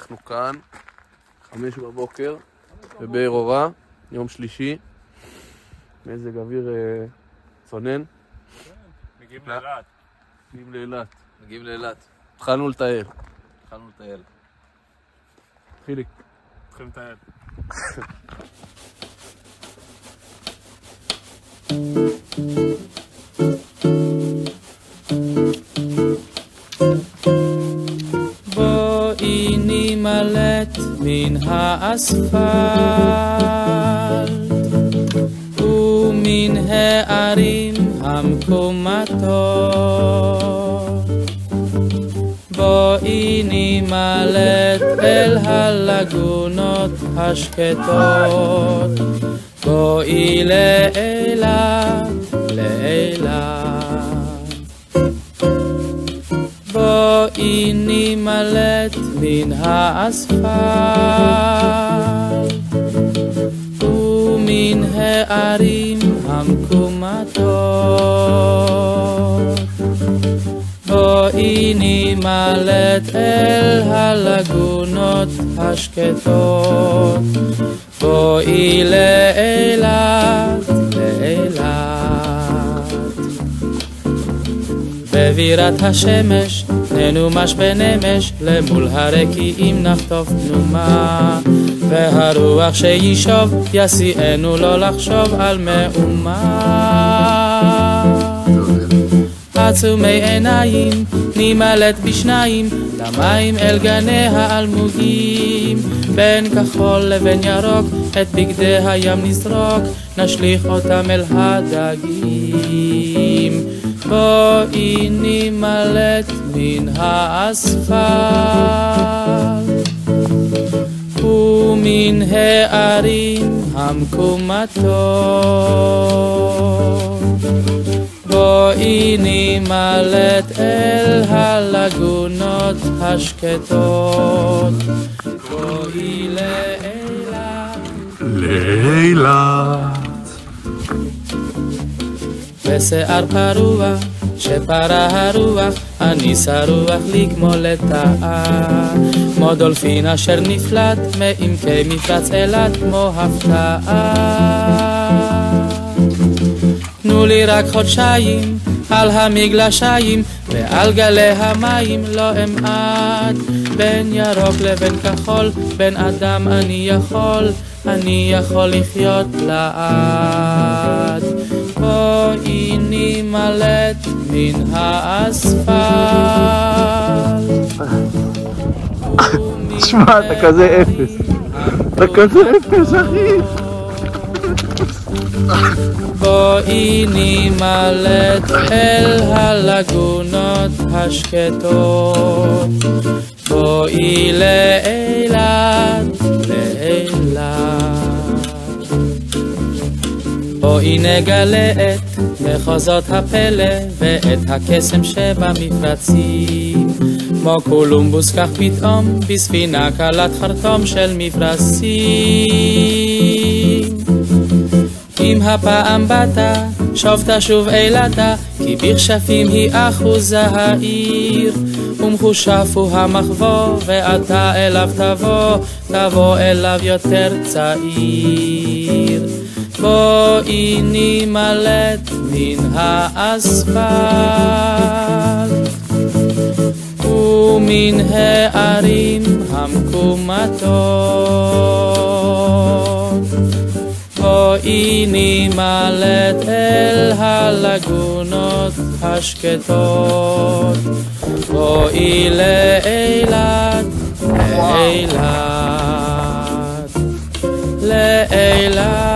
אנחנו כאן, 5 בבוקר, בבאר אורה, יום שלישי, מזג אוויר צונן. מגיעים לאילת. מגיעים לאילת. התחלנו לטייל. חיליק. התחלנו לטייל. בואי נמלט מן האספלט ומן הערים המקומטות, בואי נמלט אל הלגונות השקטות, בואי לאילת, בואי נמלט מן האספלט ומן הערים המקומטות, בואי נמלט אל הלגונות השקטות, בואי לאילת, בבירת השמש ננומש בנמש, למול הרקיעים נחטוף תנומה, והרוח שישוב יסיענו לא לחשוב על מאומה. עצומי עיניים נמלט בשניים, למים אל גני האלמוגים, בין כחול לבין ירוק את בגדי הים נזרוק, נשליך אותם אל הדגים. בואי נמלט מן האספלט ומן הערים המקומטות, בואי נמלט אל הלגונות השקטות, בואי לאילת. בשיער פרוע שפרה הרוח, אני שרוח לי כמו לטאה, כמו דולפין אשר נפלט מעמקי מפרץ אילת כמו הפתעה. תנו לי רק חודשיים על המגלשיים ועל גלי המים לא אמעט, בין ירוק לבין כחול, בין אדם אני יכול לחיות לעד. בואי נמלט מן האספלט. תשמע, אתה כזה אפס. אחי. בואי נמלט אל הלגונות השקטות, בואי לאילת, בואי נגלה את מחוזות הפלא ואת הקסם שבמפרצים, כמו קולומבוס כך פתאום בספינה קלת חרטום של מפרשים. אם הפעם באת שוב תשוב אילתה, כי בכשפים היא אחוזה העיר, ומחושף הוא המחבוא ואתה אליו תבוא אליו יותר צעיר. בואי נמלט מן האספלט ומן הערים המקומטות, בואי נמלט אל הלגונות השקטות, בואי לאילת, לאילת.